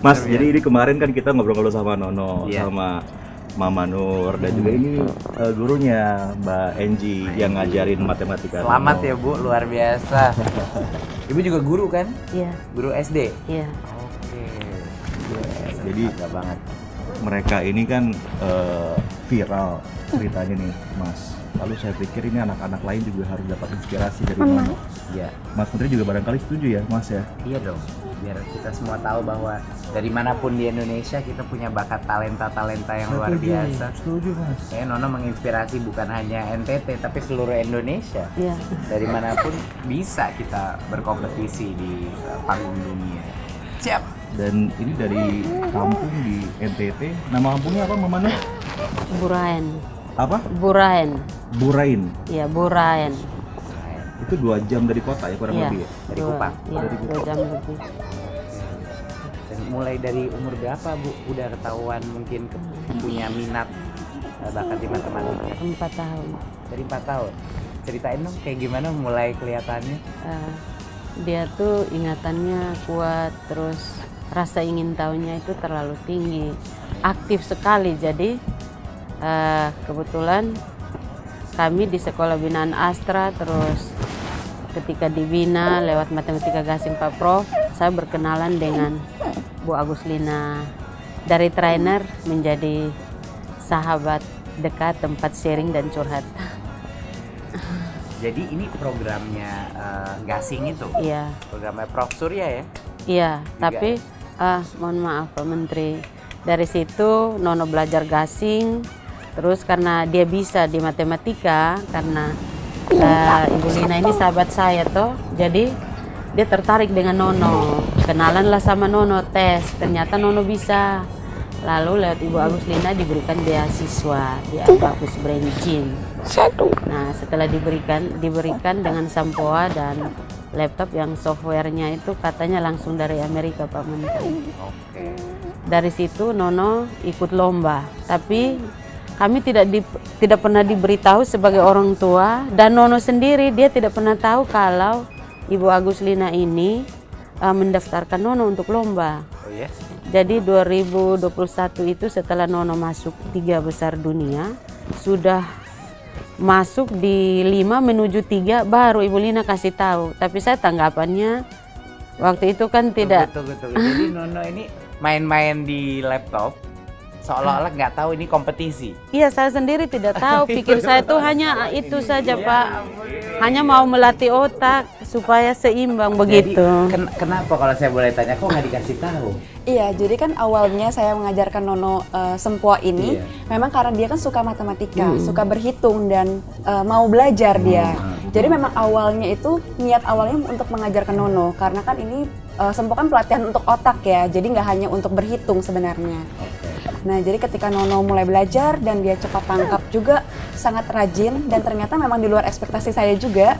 Mas, jadi ini kemarin kan kita ngobrol-ngobrol sama Nono, Iya. sama Mama Nur, dan juga ini gurunya Mbak Enji yang ngajarin matematika. Selamat Nono. ya Bu, luar biasa. Ibu juga guru kan? Iya, Guru SD? iya. Oke. Jadi Bangga banget. mereka ini kan viral ceritanya nih, Mas. Lalu saya pikir ini anak-anak lain juga harus dapat inspirasi dari Nono. Iya. Mas Menteri juga barangkali setuju ya, Mas ya? Iya dong. Biar kita semua tahu bahwa dari manapun di Indonesia kita punya bakat talenta-talenta yang luar biasa. Setuju, Mas. Saya Nono menginspirasi bukan hanya NTT tapi seluruh Indonesia. Iya. Dari manapun bisa kita berkompetisi di panggung dunia. Siap. Dan ini dari kampung di NTT. Nama kampungnya apa, Mama Nur? Buraen. Apa? Buraen. Burain. Iya, Buraen. Itu 2 jam dari kota ya, kurang Iya. lebih ya? Dari Dua- Kupang. Iya, 2 jam lebih. Dan mulai dari umur berapa Bu udah ketahuan mungkin punya minat bakat di matematika? 4 tahun. Dari 4 tahun. Ceritain dong kayak gimana mulai kelihatannya. Eh, dia tuh ingatannya kuat, terus rasa ingin tahunya itu terlalu tinggi, aktif sekali. Jadi kebetulan kami di sekolah binaan Astra, terus ketika dibina lewat matematika gasing Pak Prof, saya berkenalan dengan Bu Aguslina. Dari trainer menjadi sahabat dekat, tempat sharing dan curhat. Jadi ini programnya gasing itu, Iya. programnya Prof Surya ya? Iya, Juga. tapi mohon maaf Pak Menteri. Dari situ Nono belajar gasing, terus karena dia bisa di matematika, karena Ibu Lina ini sahabat saya toh, jadi dia tertarik dengan Nono. Kenalanlah sama Nono, tes, ternyata Nono bisa. Lalu lewat Ibu Aguslina diberikan beasiswa di Abacus Brain Gym. Nah, setelah diberikan dengan Sampoa dan laptop yang softwarenya itu katanya langsung dari Amerika Pak Menteri. Oke. Dari situ Nono ikut lomba, tapi kami tidak pernah diberitahu sebagai orang tua, dan Nono sendiri dia tidak pernah tahu kalau Ibu Aguslina ini mendaftarkan Nono untuk lomba. Oh ya? Jadi 2021 itu setelah Nono masuk 3 besar dunia, sudah masuk di 5 menuju 3 baru Ibu Lina kasih tahu. Tapi saya tanggapannya waktu itu kan tidak. Tunggu. Jadi Nono ini main-main di laptop seolah-olah nggak tahu ini kompetisi. Iya, saya sendiri tidak tahu. Pikir saya tuh hanya itu saja Pak. Hanya mau melatih otak supaya seimbang begitu. Jadi kenapa kalau saya boleh tanya kok nggak dikasih tahu? Iya, jadi kan awalnya saya mengajarkan Nono Sempoa ini Iya. memang karena dia kan suka matematika, suka berhitung dan mau belajar dia. Jadi memang awalnya itu niat awalnya untuk mengajarkan Nono karena kan ini Sempoa kan pelatihan untuk otak ya, jadi nggak hanya untuk berhitung sebenarnya. Nah, jadi ketika Nono mulai belajar dan dia cepat tangkap juga, sangat rajin dan ternyata memang di luar ekspektasi saya juga.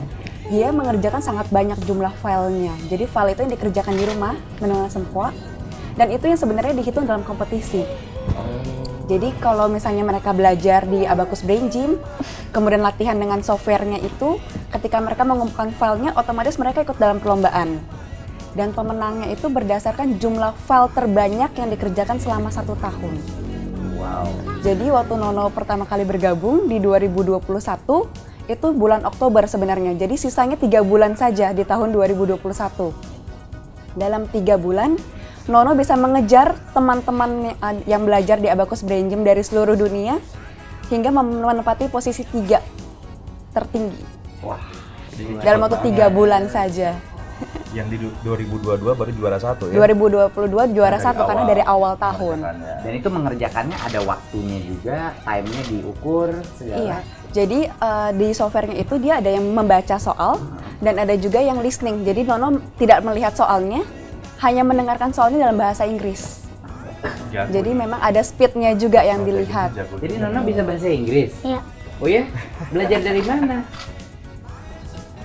Dia mengerjakan sangat banyak jumlah filenya. Jadi file itu yang dikerjakan di rumah menurut Sempoa. Dan itu yang sebenarnya dihitung dalam kompetisi. Jadi kalau misalnya mereka belajar di Abacus Brain Gym, kemudian latihan dengan softwarenya itu, ketika mereka mengumpulkan filenya, otomatis mereka ikut dalam perlombaan. Dan pemenangnya itu berdasarkan jumlah file terbanyak yang dikerjakan selama 1 tahun. Wow. Jadi waktu Nono pertama kali bergabung di 2021, itu bulan Oktober sebenarnya. Jadi sisanya 3 bulan saja di tahun 2021. Dalam 3 bulan, Nono bisa mengejar teman-teman yang belajar di Abacus Brain Gym dari seluruh dunia hingga menempati posisi 3 tertinggi. Wah. Dalam waktu 3 bulan saja. Yang di 2022 baru juara 1 ya? 2022 juara 1 karena dari awal tahun. Dan itu mengerjakannya ada waktunya juga, time-nya diukur segala. Iya. Jadi di softwarenya itu dia ada yang membaca soal dan ada juga yang listening. Jadi Nono tidak melihat soalnya, hanya mendengarkan soalnya dalam bahasa Inggris. Jadi memang ada speednya juga yang dilihat. Jadi Nono bisa bahasa Inggris? Iya. Oh ya? Belajar dari mana?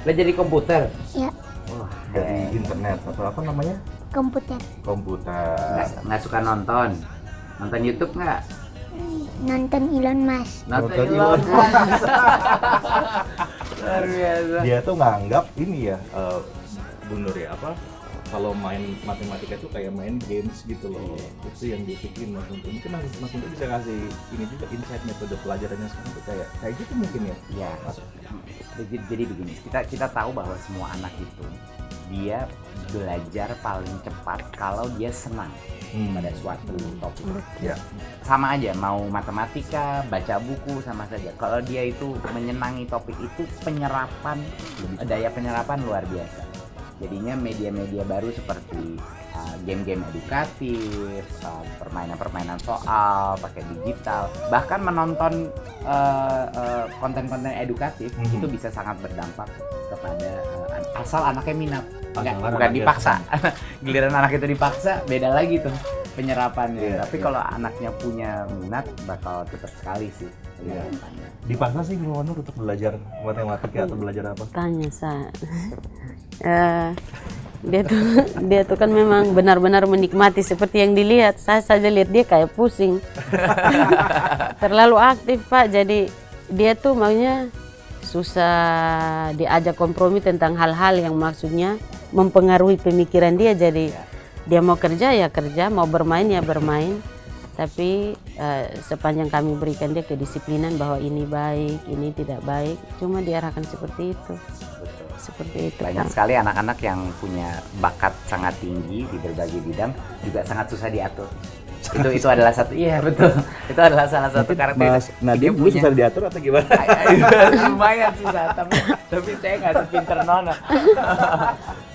Belajar di komputer? Ya, Wah, Dari internet atau apa namanya? komputer. Komputer. nggak suka nonton? Nonton YouTube nggak? Nonton Elon Musk. Nonton Nonton Elon Elon Musk. Luar biasa. Dia tuh nganggap ini ya, Bu Nur ya, apa? kalau main matematika tuh kayak main games gitu loh. Itu yang dipikirin Mas Guntur. Mungkin Mas Guntur bisa kasih ini juga insight metode pelajarannya sekarang tuh kayak gitu mungkin ya. Iya. Jadi begini, kita tahu bahwa semua anak itu dia belajar paling cepat kalau dia senang pada suatu topik. Ya. Sama aja, mau matematika, baca buku sama saja. Kalau dia itu menyenangi topik itu, daya penyerapan luar biasa. Jadinya media-media baru seperti game-game edukatif, permainan-permainan soal pakai digital, bahkan menonton konten-konten edukatif itu bisa sangat berdampak kepada asal anaknya minat. Bukan dipaksa. Giliran anak itu dipaksa, beda lagi tuh penyerapannya. Tapi kalau anaknya punya minat, bakal cepet sekali sih penyerapannya. Dipaksa sih gimana untuk belajar matematika atau belajar apa? Tanya dia tuh kan memang benar-benar menikmati seperti yang dilihat. Saya saja lihat dia kayak pusing. Terlalu aktif Pak, jadi dia tuh maunya susah diajak kompromi tentang hal-hal yang maksudnya mempengaruhi pemikiran dia. Jadi dia mau kerja ya kerja, mau bermain ya bermain. Tapi sepanjang kami berikan dia kedisiplinan bahwa ini baik, ini tidak baik, cuma diarahkan seperti itu. Seperti itu. Banyak sekali anak-anak yang punya bakat sangat tinggi di berbagai bidang juga sangat susah diatur. Itu adalah satu, iya betul. Itu adalah salah satu karakteristik. Mas Nadiem dulu susah diatur atau gimana? Lumayan susah, tapi saya nggak sepinter Nona.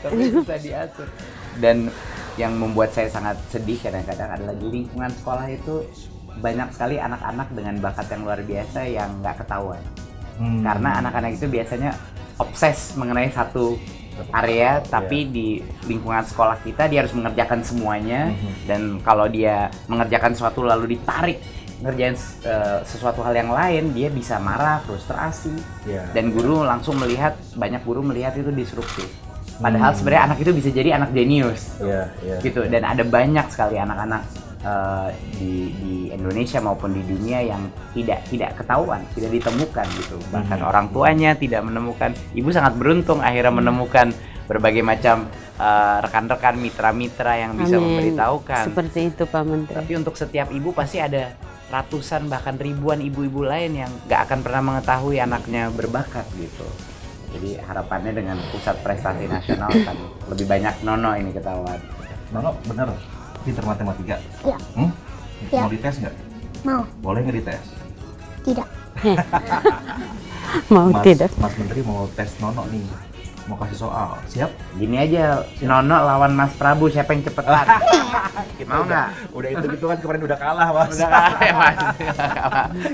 Tapi susah diatur. Dan yang membuat saya sangat sedih kadang-kadang adalah di lingkungan sekolah itu banyak sekali anak-anak dengan bakat yang luar biasa yang nggak ketahuan. Karena anak-anak itu biasanya obses mengenai satu area, tapi di lingkungan sekolah kita dia harus mengerjakan semuanya. Dan kalau dia mengerjakan sesuatu lalu ditarik ngerjain sesuatu hal yang lain, dia bisa marah, frustrasi. Dan guru langsung melihat, banyak guru melihat itu disruptif. Padahal sebenarnya anak itu bisa jadi anak jenius, gitu. Dan ada banyak sekali anak-anak di Indonesia maupun di dunia yang tidak ketahuan, tidak ditemukan gitu. Bahkan orang tuanya tidak menemukan. Ibu sangat beruntung akhirnya menemukan berbagai macam rekan-rekan, mitra-mitra yang bisa memberitahukan. Seperti itu Pak Menteri. Tapi untuk setiap ibu pasti ada ratusan bahkan ribuan ibu-ibu lain yang nggak akan pernah mengetahui anaknya berbakat gitu. Jadi harapannya dengan pusat prestasi nasional kan lebih banyak Nono ini ketahuan. Nono bener pinter matematika? Iya. Iya. Mau dites nggak? Mau. Boleh nggak dites? Tidak. Mau tidak? Mas Menteri mau tes Nono nih, mau kasih soal, siap? Gini aja, Nono lawan Mas Prabu siapa yang cepetan? Mau nggak? Udah itu kan kemarin udah kalah Mas. Udah kalah ya Mas.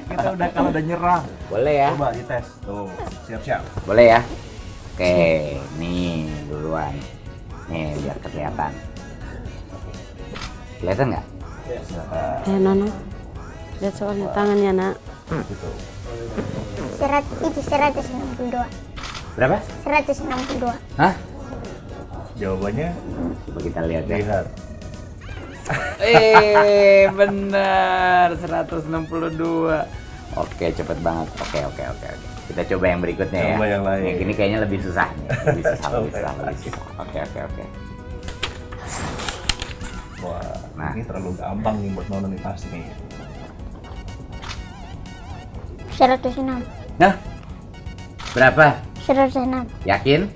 Kita udah kalah, udah nyerah. Boleh ya? Coba dites. Tuh, siap-siap. Boleh ya? Oke, nih duluan. Nih biar kelihatan. Kelihatan nggak? Nono, lihat soalnya tangannya nak. Gitu. 162. Berapa? 162. Hah? Jawabannya Coba kita lihat ya. lihat. Benar 162. Oke, cepet banget. Oke. Kita coba yang berikutnya ya. Coba yang lain. Yang ini kayaknya lebih susah nih. Lebih susah. Oke. Wah, Nah. ini terlalu gampang nih buat Nono nih pasti nih. 106. Nah, berapa? 106. Yakin?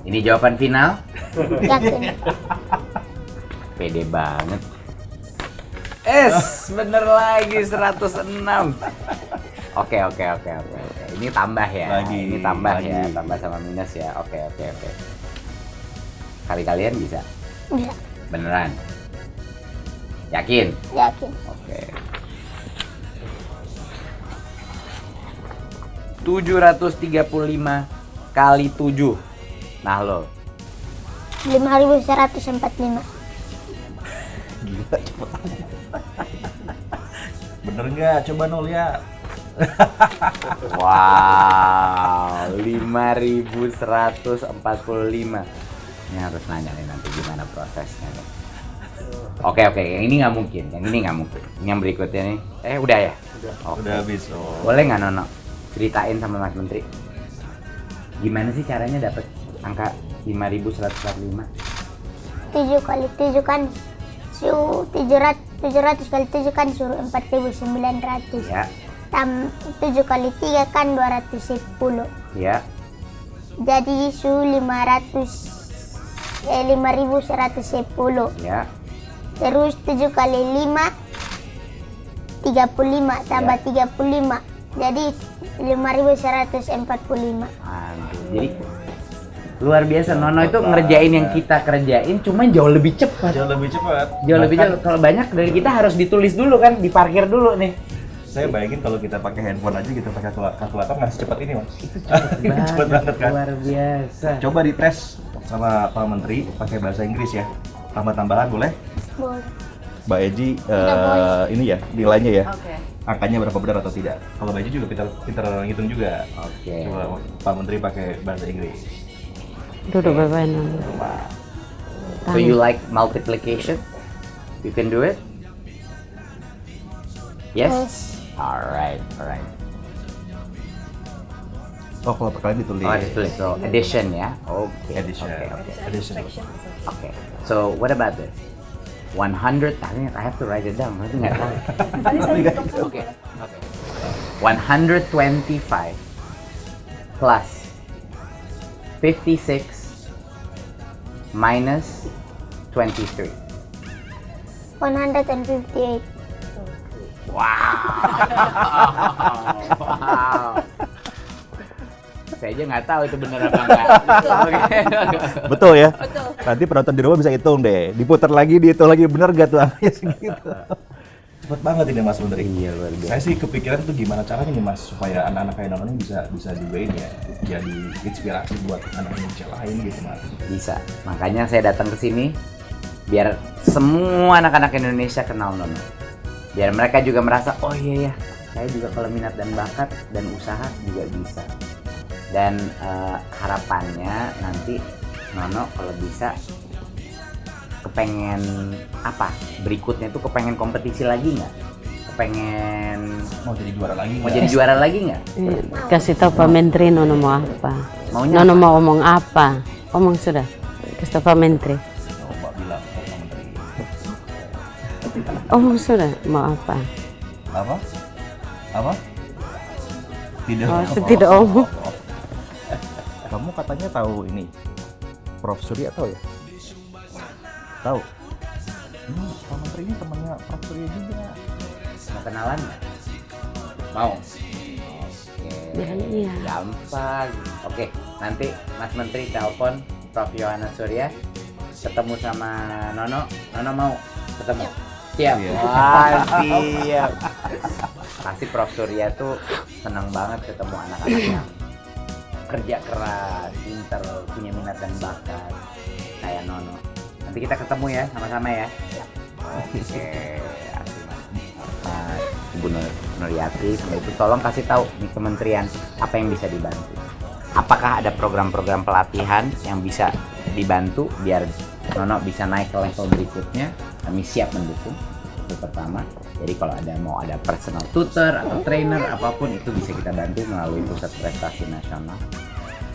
Ini jawaban final? Yakin. Pede banget. Bener lagi 106. Oke. Ini tambah ya. Lagi, Ini tambah lagi. ya, tambah sama minus ya. Oke. Kali-kalian bisa? Bisa. Beneran? Yakin? Yakin. Oke. 735 kali 7. Nah lo. 5145. Gila cepet. Bener nggak? Coba Nol lihat. Wow, 5145. Ini harus nanya nih nanti gimana prosesnya nih. Oke, yang ini nggak mungkin. Ini yang berikutnya nih. Udah ya? Oke. Udah habis. Oh. Boleh nggak Nono ceritain sama Mas Menteri gimana sih caranya dapat angka 5145? 7 kali 7 kan 700 kali 7 kan suruh 4.900. Ya. 7 kali 3 kan 210. Ya. Jadi 5.110. Ya. Terus 7 kali 5 35 tambah 35. Jadi 5.145. Aduh, jadi luar biasa. Nono itu ngerjain yang kita kerjain, cuman jauh lebih cepat. Jauh lebih cepat. Jauh lebih Bahkan jauh. Kalau banyak dari kita harus ditulis dulu kan, diparkir dulu nih. saya bayangin kalau kita pakai handphone aja gitu pakai kalkulator nggak secepat ini mas. Banget, Cepet banget kan. luar biasa. Coba dites sama Pak Menteri pakai bahasa Inggris ya. Tambah-tambahan boleh? Boleh. Mbak Eji ini ya nilainya ya. Angkanya berapa benar atau tidak? Kalau Mbak Eji juga pintar ngitung juga. Oke. Coba Pak Menteri pakai bahasa Inggris. Duduk bapak Nono. So you like multiplication? You can do it? Yes? Yes. Alright. Oh kalau perkalian ditulis. Oh, ditulis. So addition ya. Oke. Addition. Oke. Addition. Okay. So what about this? 100. I have to write it down. Nanti nggak tahu. Okay. 125 plus 56 minus 23. 158. Wow. Saya aja nggak tahu itu bener apa enggak. Oke. Betul ya? Nanti penonton di rumah bisa hitung deh. Diputar lagi, dihitung lagi. Bener gak tuh angkanya segitu? Cepet banget ini Mas Menteri. Iya, luar biasa. Saya sih kepikiran tuh gimana caranya nih Mas supaya anak-anak kayak Nono ini bisa juga ini ya jadi inspirasi buat anak Indonesia lain gitu Mas. Bisa. Makanya saya datang ke sini biar semua anak-anak Indonesia kenal Nono. Biar mereka juga merasa, oh iya ya, saya juga kalau minat dan bakat dan usaha juga bisa. Dan harapannya nanti Nono kalau bisa kepengen apa? Berikutnya tuh kepengen kompetisi lagi nggak? Kepengen Mau jadi juara lagi mau jadi juara lagi nggak? Kasih tahu Pak Menteri Nono mau apa. Maunya Nono apa? mau omong apa. Omong sudah. Kasih tahu Pak Menteri. Coba bilang ke Pak Menteri. Omong sudah mau apa. Apa? Tidak. Oh, tidak omong. Kamu katanya tahu ini Prof Surya tahu ya? Tahu. Pak Menteri ini temannya Prof Surya juga. Mau kenalan nggak? Mau. Bilang iya. Gampang. Oke, nanti Mas Menteri telepon Prof Yohanes Surya, ketemu sama Nono. Nono mau ketemu? Siap. Iya. Wah, siap. Pasti Prof Surya tuh senang banget ketemu anak-anak yang kerja keras, pinter, punya minat dan bakat kayak Nono. Nanti kita ketemu ya, sama-sama ya. Oke, asik Mas. Ibu Nuryati, sama itu tolong kasih tahu nih kementerian apa yang bisa dibantu. Apakah ada program-program pelatihan yang bisa dibantu biar Nono bisa naik ke level berikutnya? Kami siap mendukung. Itu pertama. Jadi kalau mau ada personal tutor atau trainer apapun itu bisa kita bantu melalui Pusat Prestasi Nasional.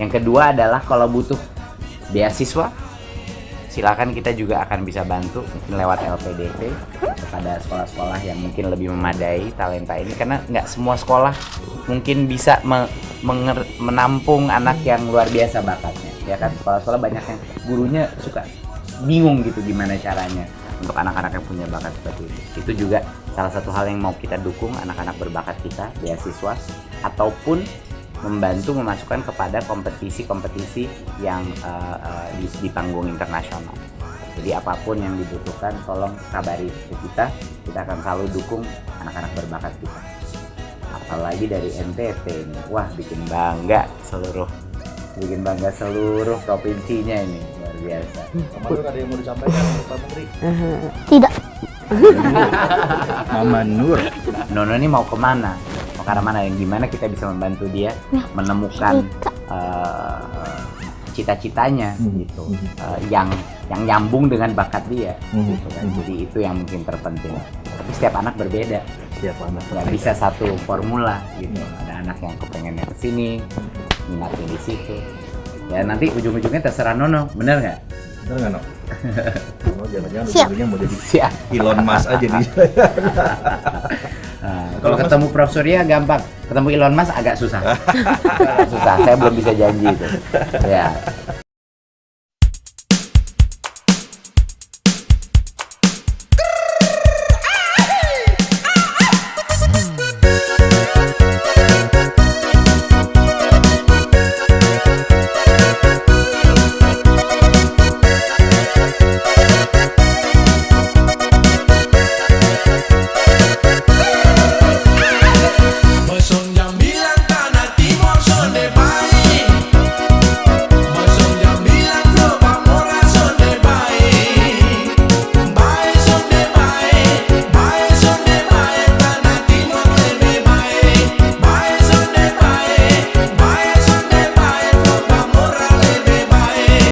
Yang kedua adalah kalau butuh beasiswa, silakan kita juga akan bisa bantu mungkin lewat LPDP kepada sekolah-sekolah yang mungkin lebih memadai talenta ini karena nggak semua sekolah mungkin bisa menampung anak yang luar biasa bakatnya. Ya kan sekolah-sekolah banyak yang gurunya suka bingung gitu gimana caranya untuk anak-anak yang punya bakat seperti itu. Itu juga salah satu hal yang mau kita dukung anak-anak berbakat kita, beasiswa ataupun membantu memasukkan kepada kompetisi-kompetisi yang di panggung internasional. Jadi apapun yang dibutuhkan tolong kabari ke kita akan selalu dukung anak-anak berbakat kita. Apalagi dari NTT ini, wah bikin bangga seluruh provinsinya ini, luar biasa. Mama Nur ada yang mau disampaikan Pak Menteri? Tidak. Mama Nur. Nono ini mau kemana? Mau ke arah mana? Yang gimana kita bisa membantu dia menemukan cita-citanya gitu, yang nyambung dengan bakat dia. Gitu kan. Jadi itu yang mungkin terpenting. Tapi setiap anak berbeda. Setiap anak. Nggak bisa satu formula gitu. Ada anak yang kepengennya ke sini, minatnya di situ. Ya nanti ujung-ujungnya terserah Nono, bener nggak? Bener nggak, No? Kalau jangan-jangan Siap. ujungnya mau jadi Siap. Elon Musk aja di Nah, kalau ketemu Prof Surya gampang, ketemu Elon Musk agak susah. Agak susah, saya belum bisa janji itu. Ya.